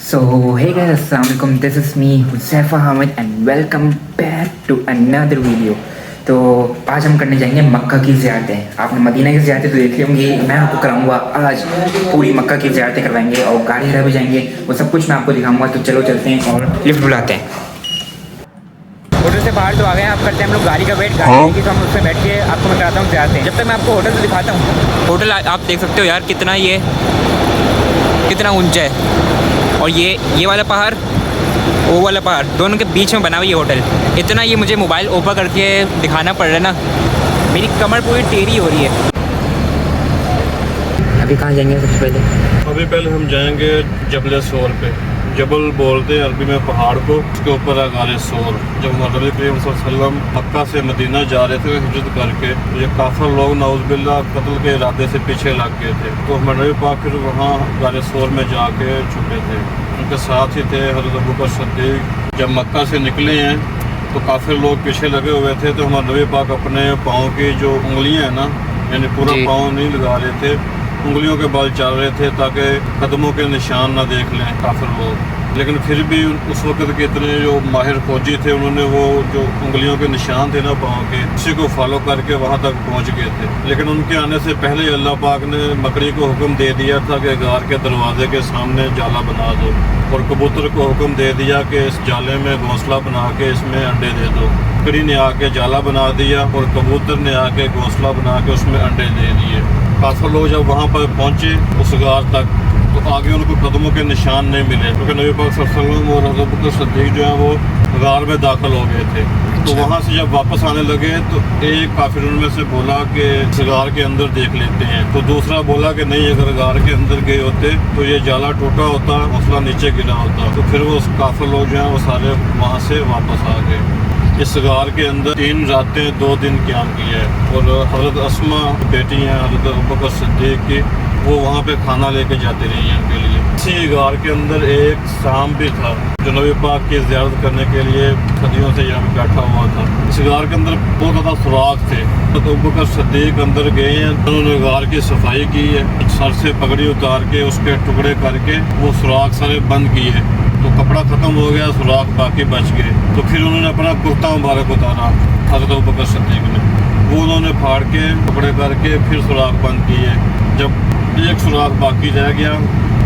So hey guys, Assalamualaikum. This is me Huzaifa Hamid and welcome back to another video. तो आज हम करने जाएंगे मक्का की ज़ियारतें। आपने मदीना की ज़ियारतें तो देखी होंगी, मैं आपको कराऊंगा आज पूरी मक्का की ज़ियारतें करवाएंगे और गाड़ी रह भी जाएंगे, वो सब कुछ मैं आपको दिखाऊंगा। तो चलो चलते हैं और लिफ्ट बुलाते हैं। होटल से बाहर तो आ गए हैं, आप करते हैं हम लोग गाड़ी का वेट। गाड़ी आएगी तो हम उससे बैठ के आपको मैं कराता हूँ ज़ियारतें। जब तक मैं आपको होटल से दिखाता हूँ। होटल आप देख सकते हो यार, कितना ऊंचा है, और ये वाला पहाड़, वो वाला पहाड़, दोनों के बीच में बना हुआ ये होटल। इतना ये मुझे मोबाइल ओपन करके दिखाना पड़ रहा है ना, मेरी कमर पूरी टेढ़ी हो रही है। अभी कहाँ जाएंगे सबसे पहले? अभी पहले हम जाएंगे जबल सोर पे। जबल बोलते हैं अरबी में पहाड़ को, उसके ऊपर है गारे सोर। जब नबी करीम सल्लल्लाहु अलैहि वसल्लम मक्का से मदीना जा रहे थे हिजरत करके, ये काफिर लोग नाउज़ुबिल्लाह कत्ल के इरादे से पीछे लग गए थे, तो नबी पाक फिर वहाँ गारे सोर में जाके छुपे थे। उनके साथ ही थे हज़रत अबू बकर सिद्दीक़। जब मक्का से निकले हैं तो काफिर लोग पीछे लगे हुए थे, तो हमारे नबी पाक अपने पाँव की जो उंगलियाँ हैं ना, यानी पूरा पाँव नहीं लगा रहे थे, उंगलियों के बल चल रहे थे ताकि कदमों के निशान ना देख लें काफिर लोग। लेकिन फिर भी उस वक्त के इतने जो माहिर फौजी थे, उन्होंने वो जो उंगलियों के निशान थे ना पाँव के, उसी को फॉलो करके वहाँ तक पहुँच गए थे। लेकिन उनके आने से पहले अल्लाह पाक ने मकड़ी को हुक्म दे दिया था कि गार के दरवाजे के सामने जाला बना दो, और कबूतर को हुक्म दे दिया कि इस जाले में घोंसला बना के इसमें अंडे दे दो। मकड़ी ने आके जाला बना दिया और कबूतर ने आके घोंसला बना के उसमें अंडे दे दिए। काफिर लोग जब वहाँ पर पहुँचे उस गार तक, तो आगे उनको कदमों के निशान नहीं मिले, क्योंकि नबी पाक सल्लल्लाहु अलैहि वसल्लम और हज़रत अबू बकर सिद्दीक़ जो है वो गार में दाखिल हो गए थे। तो वहाँ से जब वापस आने लगे तो एक काफिर उनमें से बोला कि इस गार के अंदर देख लेते हैं, तो दूसरा बोला कि नहीं, अगर गार के अंदर गए होते तो ये जाला टूटा होता, हौसला नीचे गिरा होता। तो फिर वो काफिर लोग जो हैं वो सारे वहाँ से वापस आ गए। इस गार के अंदर 3 रातें 2 दिन क़याम किया है, और हज़रत अस्मा बेटी हैं हज़रत अबू बकर सिद्दीक़ की, वो वहाँ पे खाना लेके जाती रही हैं उनके लिए। इसी गार के अंदर एक सांप भी था जो नबी पाक की ज़ियारत करने के लिए सदियों से यहाँ पे बैठा हुआ था। इस गार के अंदर बहुत ज़्यादा सुराख थे, तो अबू बकर सिद्दीक़ अंदर गए हैं, उन्होंने गार की सफाई की है, सर से पगड़ी उतार के उसके टुकड़े करके वो सुराख सारे बंद किए, तो कपड़ा ख़त्म हो गया, सुराख बाकी बच गए। तो फिर उन्होंने अपना कुर्ता मुबारक उतारा हज़रत अबू बकर सिद्दीक़ ने, वो उन्होंने फाड़ के टुकड़े करके फिर सुराख बंद किए। जब एक सुराख बाकी रह गया,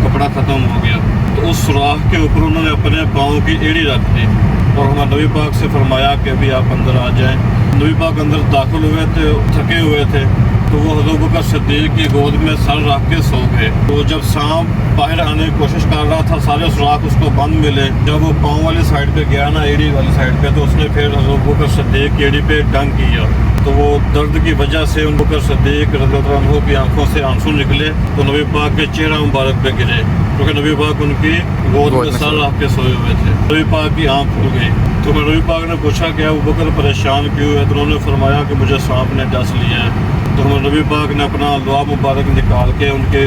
कपड़ा ख़त्म हो गया, तो उस सुराख के ऊपर उन्होंने अपने पाँव की एड़ी रख दी और हमारे नबी पाक से फरमाया कि अभी आप अंदर आ जाएं। नबी पाक अंदर दाखिल हुए थे, थके हुए थे, तो वो हज़रत अबू बकर सिद्दीक़ की गोद में सर रख के सो गए। तो जब सांप बाहर आने की कोशिश कर रहा था, सारे सुराख उसको बंद मिले। जब वो पाँव वाली साइड पे गया ना, एड़ी वाली साइड पे, तो उसने फिर हज़रत अबू बकर सिद्दीक़ की एड़ी पे डंक किया, तो वो दर्द की वजह से अबू बकर सिद्दीक़ रज़ियल्लाहु अन्हु की आंखों से आंसू निकले, तो नबी पाक के चेहरा मुबारक पे गिरे, क्योंकि नबी पाक उनकी गोद में सर रख के सोए हुए थे। नबी पाक की आँख खुल गई, तो नबी पाक ने पूछा कि अबू बकर परेशान क्यों है, तो उन्होंने फरमाया कि मुझे सांप ने डस लिया है। तो नबी पाक ने अपना दुआ मुबारक निकाल के उनके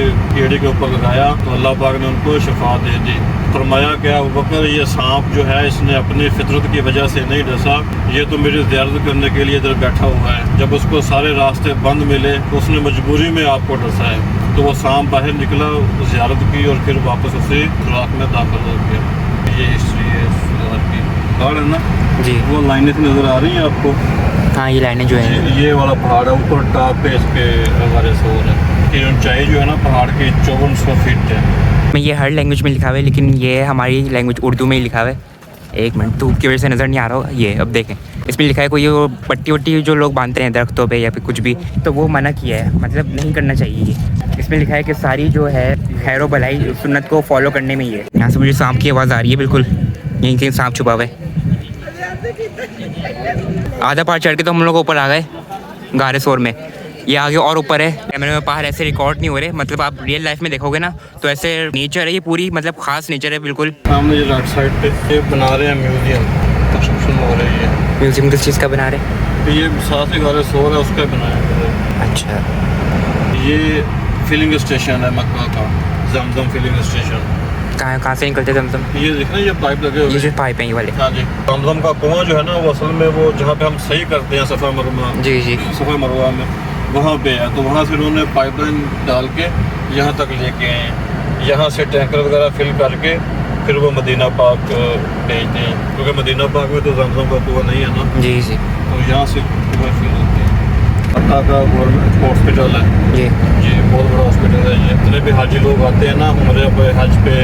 एड़ी के ऊपर लगाया, तो अल्लाह पाक ने उनको शिफा दे दी। फरमाया कि अबू बकर, ये सांप जो है इसने अपनी फितरत की वजह से नहीं डसा, ये तो मेरी ज़ियारत करने के लिए इधर बैठा हुआ है। जब उसको सारे रास्ते बंद मिले तो उसने मजबूरी में आपको डसा है। तो वो सांप बाहर निकला, ज़ियारत की और फिर वापस उसी सुराख में दाखिल हो गया। ये हिस्ट्री है इस सुराख की। पहाड़ है ना जी, वो लाइनें नज़र आ रही हैं आपको? हाँ, ये लाइनें जो हैं, ये वाला पहाड़ है, ऊपर टॉप पे इसके गारे सोर है। ये ऊंचाई जो है ना पहाड़ की 5400 फीट है। मैं ये हर लैंग्वेज में लिखा हुआ है, लेकिन ये हमारी लैंग्वेज उर्दू में ही लिखा हुआ है। एक मिनट, धूप की वजह से नज़र नहीं आ रहा हो। ये अब देखें, इसमें लिखा है कोई वो पट्टी वट्टी जो लोग बांधते हैं दरख्तों पे या फिर कुछ भी, तो वो मना किया है, मतलब नहीं करना चाहिए ये। इसमें लिखा है कि सारी जो है खैर भलाई सुन्नत को फॉलो करने में ही है। यहाँ से मुझे सांप की आवाज़ आ रही है, बिल्कुल यहीं कहीं सांप छुपा हुआ है। आधा पहाड़ चढ़ के तो हम लोग ऊपर आ गए गारे सोर में। ये आगे और ऊपर है। कैमरे में पहाड़ ऐसे रिकॉर्ड नहीं हो रहे, मतलब आप रियल लाइफ में देखोगे ना तो ऐसे नेचर है ये पूरी, मतलब खास नेचर है बिल्कुल। सामने ये राइट साइड पे ये बना रहे हैं म्यूजियम, कंस्ट्रक्शन हो रही है। म्यूजियम किस चीज़ का बना रहे हैं? ये साथ ही गारे सोर है उसका बनाया गया है। अच्छा, ये फिलिंग स्टेशन है मक्का का, जमजम फिलिंग स्टेशन। कहाँ से निकलते जमजम? ये देखना, ये पाइप लगे हुए, ये जो पाइप है ये वाले। हाँ जी, जमजम का कुआं जो है ना वो असल में वो जहाँ पे हम सही करते हैं सफ़ा मरवा, जी जी, सफ़ा मरवा में वहाँ पे है। तो वहाँ से उन्होंने पाइपलाइन डाल के यहाँ तक लेके आए हैं। यहाँ से टैंकर वगैरह फिल करके फिर वो मदीना पाक भेजते हैं, क्योंकि मदीना पाक में तो जमजम का कुआं नहीं है ना, जी जी तो यहाँ से कुआं फिल होते हैं। मक्का का गवर्नमेंट हॉस्पिटल है जी। बहुत बड़ा हॉस्पिटल है ये। जितने भी हाजी लोग आते हैं ना उम्रे पे, हज पे,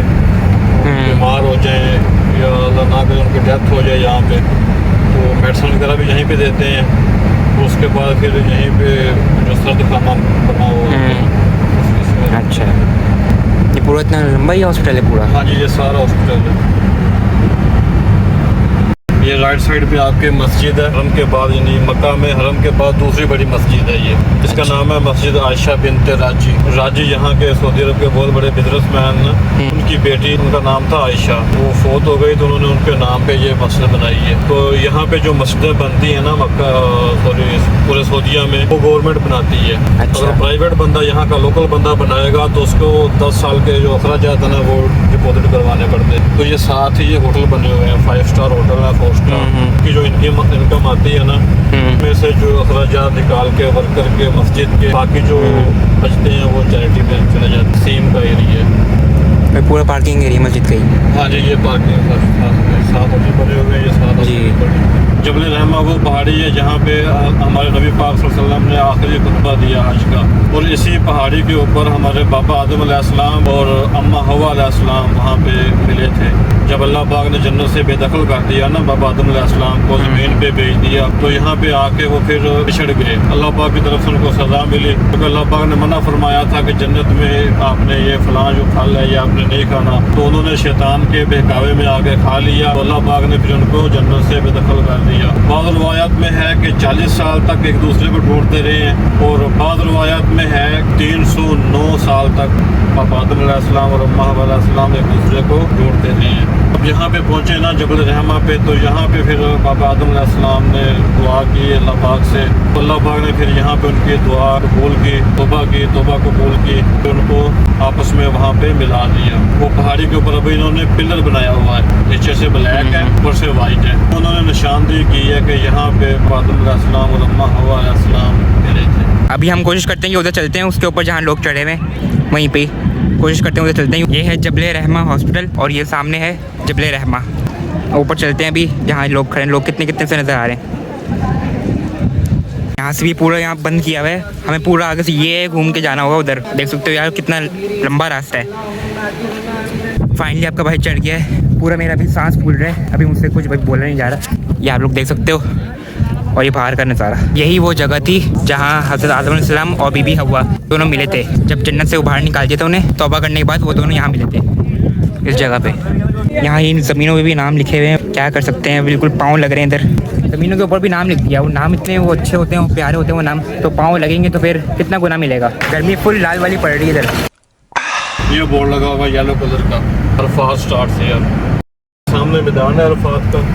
बीमार हो जाएं या अल्लाह ना करे उनकी डेथ हो जाए यहाँ पे, तो मेडिसिन वगैरह भी यहीं पे देते हैं। तो उसके बाद फिर यहीं पे जो सर्द खाना बना हुआ है इसमें। अच्छा, ये पूरा इतना लंबा ही हॉस्पिटल है पूरा? हाँ जी, ये सारा हॉस्पिटल है। ये राइट साइड पे आपके मस्जिद है, हरम के बाद, यानी मक्का में हरम के बाद दूसरी बड़ी मस्जिद है ये। इसका नाम है मस्जिद आयशा बिनते राजी। राजी यहाँ के सऊदी अरब के बहुत बड़े बिजनेसमैन, उनकी बेटी, उनका नाम था आयशा, वो फोत हो गई तो उन्होंने उनके नाम पे ये मस्जिद बनाई है। तो यहाँ पे जो मस्जिदें बनती है ना मक्का, सॉरी पूरे सऊदीया में, वो गवर्नमेंट बनाती है। अच्छा। अगर प्राइवेट बंदा यहाँ का लोकल बंदा बनाएगा तो उसको 10 साल के जो अखराजात है ना वो डिपॉजिट करवाने पड़ते हैं। तो ये साथ ही ये होटल बने हुए हैं, 5 स्टार होटल है, 4 स्टार की जो इनकम आती है ना में से जो अखराजात निकाल के वर्कर के, मस्जिद के, बाकी जो बचते हैं वो चैरिटी में चले जाते हैं। सीम का एरिया है, पूरा पार्किंग एरिया मस्जिद का ही? हाँ जी, ये पार्किंग 7 होटल बने हुए हैं, ये 7 जी। जबल रहमा वो पहाड़ी है जहाँ पे हमारे नबी पाक सल्लल्लाहु अलैहि वसल्लम ने आखिरी खुतबा दिया हज का, और इसी पहाड़ी के ऊपर हमारे बाबा आदम अलैहिस्सलाम और अम्मा हवा अलैहिस्सलाम वहाँ पे मिले थे। जब अल्लाह पाक ने जन्नत से बेदखल कर दिया ना बाबा आदम अलैहिस्सलाम को, ज़मीन पे भेज दिया, तो यहाँ पे आके वो फिर पिछड़ गए। अल्लाह पाक की तरफ से उनको सज़ा मिली, क्योंकि अल्लाह पाक ने मना फरमाया था कि जन्नत में आपने ये फलां जो फल है ये आपने नहीं खाना, तो उन्होंने शैतान के बहकावे में आके खा लिया, तो अल्लाह पाक ने फिर उनको जन्नत से बेदखल कर दिया। बाद रवायात में है कि 40 साल तक एक दूसरे को ढूंढते रहे हैं, और बाद रवायात में है 309 साल तक बाबा आदम अलैहिस्सलाम और अम्मा हवा अलैहिस्सलाम एक दूसरे को ढूंढते रहे हैं। अब यहाँ पे पहुँचे ना जबल रहमा पे, तो यहाँ पे फिर बाबा आदम अलैहिस्सलाम ने दुआ की अल्लाह पाक से, तो अल्लाह पाक ने फिर यहाँ पे उनकी दुआ कबूल की, तौबा कबूल की, तो उनको आपस में वहाँ पे मिला दिया। वो पहाड़ी के ऊपर अभी इन्होंने पिलर बनाया हुआ है, नीचे से ब्लैक है, ऊपर से वाइट है। उन्होंने निशानदेही की है कि यहाँ पे आदम अलैहिस्सलाम और अम्मा हवा अलैहिस्सलाम मिले थे। अभी हम कोशिश करते हैं कि उधर चलते हैं, उसके ऊपर जहाँ लोग चढ़े हुए हैं वहीं पे कोशिश करते हैं उधर चलते हैं। ये है जबल रहमा हॉस्पिटल और ये सामने है जबल रहमा। ऊपर चलते हैं अभी जहाँ लोग खड़े हैं। लोग कितने से नज़र आ रहे हैं। यहाँ से भी पूरा यहाँ बंद किया हुआ है, हमें पूरा आगे से ये घूम के जाना होगा उधर। देख सकते हो यार कितना लंबा रास्ता है। फाइनली आपका भाई चढ़ गया है। पूरा मेरा भी सांस फूल रहा है, अभी मुझसे कुछ बोलना नहीं जा रहा। ये आप लोग देख सकते हो, और ये बाहर का नज़ारा। यही वो जगह थी जहाँ हज़रत आदम अलैहिस्सलाम और बीबी हवा दोनों मिले थे। जब जन्नत से वो बाहर निकाल दिए थे उन्हें, तौबा करने के बाद वो दोनों यहाँ मिले थे इस जगह पे। यहाँ इन ज़मीनों पे भी नाम लिखे हुए हैं, क्या कर सकते हैं, बिल्कुल पाँव लग रहे हैं इधर। ज़मीनों के ऊपर भी नाम लिख दिया। वो नाम इतने वो अच्छे होते हैं, वो प्यारे होते हैं वो नाम, तो पाँव लगेंगे तो फिर कितना गुना मिलेगा। गर्मी फुल लाल वाली पड़ रही है इधर। ये बोर्ड लगा हुआ येलो कलर का, अरफात स्टार्ट से यार। सामने मैदान है अरफात का,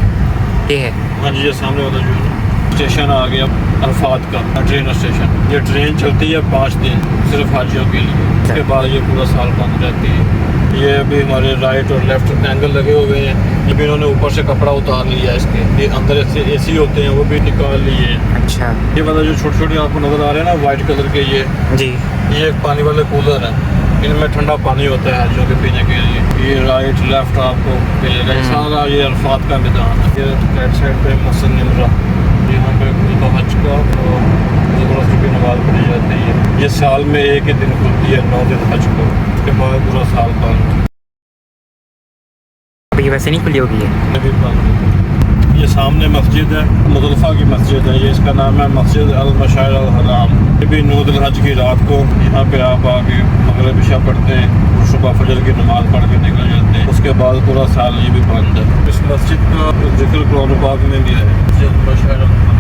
ये है। हाँ जी, ये सामने वाला जो है स्टेशन आ गया अरफात का ट्रेन स्टेशन। ये ट्रेन चलती है 5 दिन सिर्फ हाजियों के लिए, उसके बाद ये पूरा साल बंद रहती है। ये अभी हमारे राइट और लेफ्ट एंगल लगे हुए हैं। ये भी इन्होंने ऊपर से कपड़ा उतार लिया है इसके, ये अंदर से AC होते हैं वो भी निकाल लिए हैं। अच्छा, ये वाला जो छोटे छोटे आपको नज़र आ रहे हैं ना वाइट कलर के, ये जी, ये एक पानी वाले कूलर है, इनमें ठंडा पानी होता है हाजियों के पीने के लिए। ये राइट लेफ्ट आपको मिलेगा। सारा ये अरफात का मैदान है। ये राइट साइड पे मस्जिद निमरा, यहाँ पे हज का ज़बरदस्त की नमाज़ पढ़ी जाती है। ये साल में एक ही दिन खुलती है, 9 दिन हज को, उसके बाद पूरा साल बंद। अभी वैसे नहीं खुली होगी अभी बंद। ये सामने मस्जिद है, मुज़ल्फ़ा की मस्जिद है, ये इसका नाम है मस्जिद अल-मशाइर अल-हराम। ये भी 9 दिल हज की रात को यहाँ पे आप आके मगरिब इशा पढ़ते हैं, सुबह फजर की नमाज़ पढ़ के निकल जाते हैं। उसके बाद पूरा साल ये भी बंद है। इस मस्जिद का जिक्र कुरान पाक में भी है, मस्जिद अल-मशाइर अल-हराम।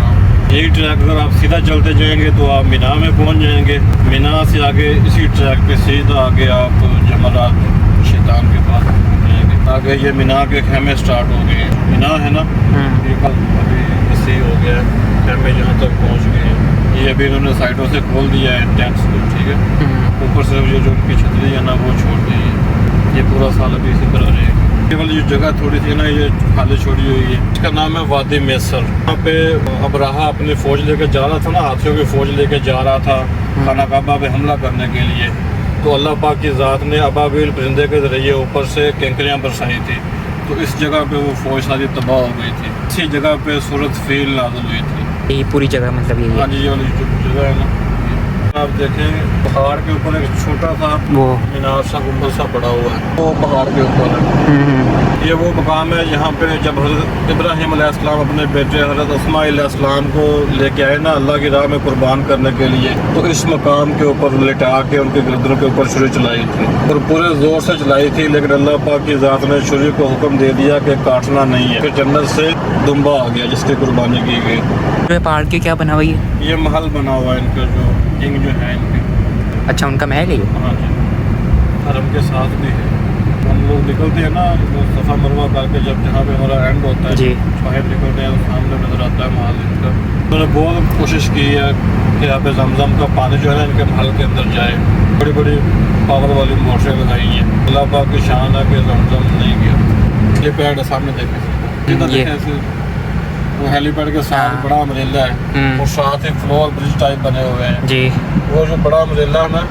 यही ट्रैक अगर आप सीधा चलते जाएंगे तो आप मीना में पहुँच जाएंगे। मीना से आगे इसी ट्रैक पे सीधा आगे आप जमरात शैतान के पास जाएंगे। आगे ये मीना के खेमे स्टार्ट हो गए हैं। मीना है ना, ये कल अभी वसी हो गया है, खेमे यहाँ तक पहुँच गए हैं। ये अभी इन्होंने साइडों से खोल दिया है टेंट्स को, ठीक है। ऊपर सिर्फ ये जो उनकी छतरी है ना वो छोड़ दी है। ये पूरा साल अभी इसी तरह रहेगा। ये वाली जो जगह थोड़ी सी ना ये खाली छोड़ी हुई है, इसका नाम है वादी मैसर। यहाँ पे अबराहा अपनी फ़ौज लेके जा रहा था ना, हाथियों की फ़ौज लेके जा रहा था खाना काबा पे हमला करने के लिए। तो अल्लाह पाक की ज़ात ने अबाबिल परिंदे के ज़रिए ऊपर से केंकरियाँ बरसाई थी, तो इस जगह पे वो फौज सारी तबाह हो गई थी। इसी जगह पे सूरत फील नाज़िल हुई थी। ये पूरी जगह मतलब यही हाँ है। जी, ये वाली जो जगह है ना, आप देखें पहाड़ के ऊपर एक छोटा सा वो मीनार सा गुंबद सा पड़ा हुआ है, वो पहाड़ के ऊपर है। ये वो मकाम है जहाँ पे जब हज़रत इब्राहीम अलैहिस्सलाम अपने बेटे हज़रत इस्माइल अलैहिस्सलाम को लेके आए ना अल्लाह की राह में कुर्बान करने के लिए, तो इस मकाम के ऊपर लिटा के उनके गर्दनों के ऊपर छुरी चलाई थी और पूरे ज़ोर से चलाई थी, लेकिन अल्लाह पाक की ज़ात ने छुरी को हुक्म दे दिया कि काटना नहीं है। फिर जन्नत से दुम्बा आ गया जिसकी कुर्बानी की गई। पहाड़ के क्या बना हुआ ये? ये महल बना हुआ है इनका, जो किंग जो है इनके। अच्छा, उनका महल है ये? हाँ जी, हरम के साथ भी है। हम लोग निकलते हैं ना वो सफ़ा मरवा करके, जब जहाँ पे हमारा एंड होता है जी, बाहर निकलते हैं तो सामने नज़र आता है महल इनका। उन्होंने बहुत कोशिश की है कि यहाँ पे जमजम का पानी जो है ना इनके महल के अंदर जाए। बड़ी बड़ी पावर वाली मोटरें लगाई हैं। अल्लाह पाक की शान है कि जमजम नहीं गया। ये पैड सामने देखें, ऐसे वो हेलीपैड के साथ हाँ। बड़ा अम्ब्रेला है और साथ ही फ्लोर ब्रिज टाइप बने हुए हैं जी। वो जो बड़ा अम्ब्रेला है ना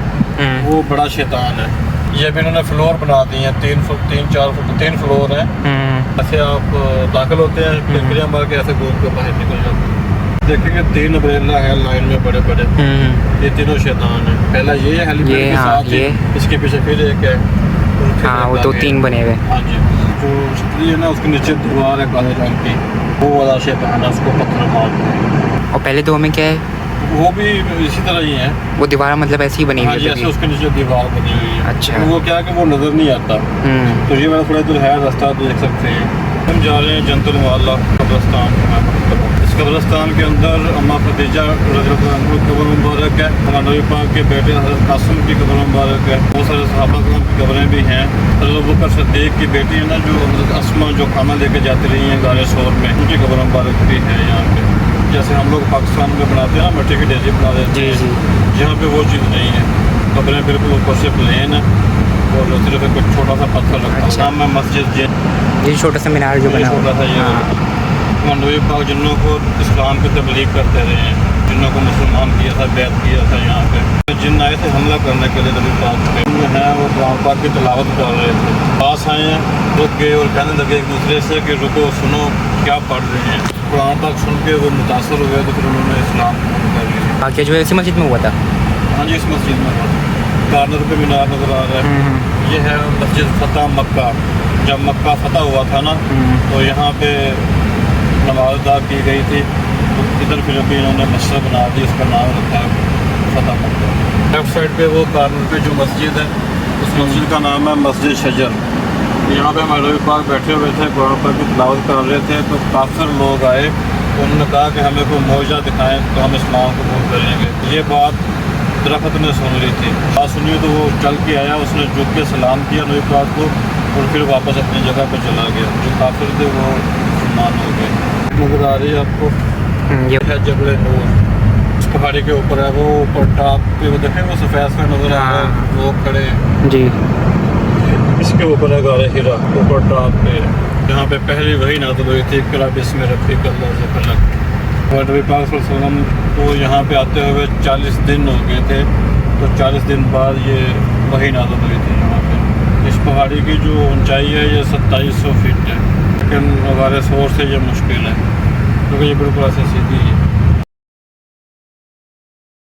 वो बड़ा शैतान है। ये भी इन्होंने फ्लोर बना दी हैं, 3 फुट 3-4 फुट 3 फ्लोर हैं। ऐसे आप दाखिल होते हैं, टिकरियाँ मार के ऐसे घूम के बाहर निकल जाते हैं। देखेंगे 3 अम्ब्रेला है लाइन में बड़े बड़े, ये तीनों शैतान है। पहला ये है हेलीपैड के साथ ही, इसके पीछे फिर एक है। हाँ, वो 2-3 बने हुए। हाँ जी, जो छतरी है ना उसके नीचे दीवार है काले रंग की, वो वाला शैतान है, उसको पत्थर मार। और पहले 2 में क्या है? वो भी इसी तरह ही है। वो दीवार मतलब ऐसी ही बनी हाँ हुई जी, है? ऐसे उसके नीचे दीवार बनी हुई है। अच्छा। तो वो क्या है कि वो नज़र नहीं आता। तो ये वाला थोड़ा दूर है रास्ता, देख सकते हैं। हम जा रहे हैं जन्नतुल मअला कब्रिस्तान। इस कब्रिस्तान के अंदर अम्मा खदीजा रज़ियल्लाहु अन्हा की कब्र मुबारक है, हमारे नबी पाक के बेटे हज़रत कासिम की कब्र मुबारक है। बहुत सारे सहाबा की कब्रें भी हैं। हज़रत अबू बकर सिद्दीक़ की बेटी है ना जो हज़रत अस्मा जो खाना लेके जाती रही हैं गारे शोर में, उनकी कब्र मुबारक भी है यहाँ पे। जैसे हम लोग पाकिस्तान में बनाते हैं ना मिट्टी की डेजी बना देते हैं, यहाँ पे वो चीज़ नहीं है। कब्रें बिल्कुल ऊपर से प्लेन है और सिर्फ एक छोटा सा पत्थर रखा है। नाम है मस्जिद ये छोटा सा मीनार जो बना छोटा सा ये नबी पाक जिन्हों को इस्लाम की तबलीग करते रहे हैं, जिन्हों को मुसलमान किया था, बैत किया था, यहाँ पे जिन आए थे हमला करने के लिए नबी पाक पे हैं, वो कुरान पाक की तिलावत कर रहे थे। पास आए हैं, रुक गए और कहने लगे एक दूसरे से कि रुको, सुनो क्या पढ़ रहे हैं। कुरान पाक सुन के वो मुतासर हुए तो फिर उन्होंने इस्लाम कबूल कर लिया। बाकी जो है इसी मस्जिद में हुआ था? हाँ जी, इस मस्जिद में कार्नर पे मीनार नज़र आ रहा है। ये है मस्जिद फतह मक्का। जब मक्का फतह हुआ था ना तो यहाँ पे नमाज अदा की गई थी, तो इधर फिर अभी इन्होंने मस्जिद बना दी, उसका नाम रखा फतह मक्का। लेफ्ट साइड पे वो कार्नर पे जो मस्जिद है उस मस्जिद का नाम है मस्जिद शजर। यहाँ पे हमारे नबी पाक बैठे हुए थे, कुरान पाक की तिलावत कर रहे थे, तो काफिर लोग आए, तो उन्होंने कहा कि हमें कोई मौजा दिखाएं तो हम इस्लाम कबूल करेंगे। ये बात दरख्त ने सुन ली थी, बात सुनी तो वो चल के आया, उसने झुक के सलाम किया नबी पाक को और फिर वापस अपनी जगह पर चला गया। जो काफिर थे वो मुसलमान हो गए। नजर आ रही है आपको, ये है जबल नूर, उस पहाड़ी के ऊपर है। वो ऊपर टॉप पे वो देखें, वो सफ़ेद सा नजर आ रहा है, वो खड़े जी। इसके ऊपर है गारे हिरा, ऊपर टॉप पे जहाँ पे पहली वही नाज़िल हुई थी, इक़रा बिस्मि रब्बिकल लज़ी खलक़। और नबी पाक सल्लल्लाहु अलैहि वसल्लम को यहाँ पे आते हुए 40 दिन हो गए थे, तो 40 दिन बाद ये वही नाज़िल हुई थी यहाँ पे। इस पहाड़ी की जो ऊंचाई है ये 2700 फीट है, लेकिन हमारे शोर से ये मुश्किल है क्योंकि ये बिल्कुल ऐसे सीधी है।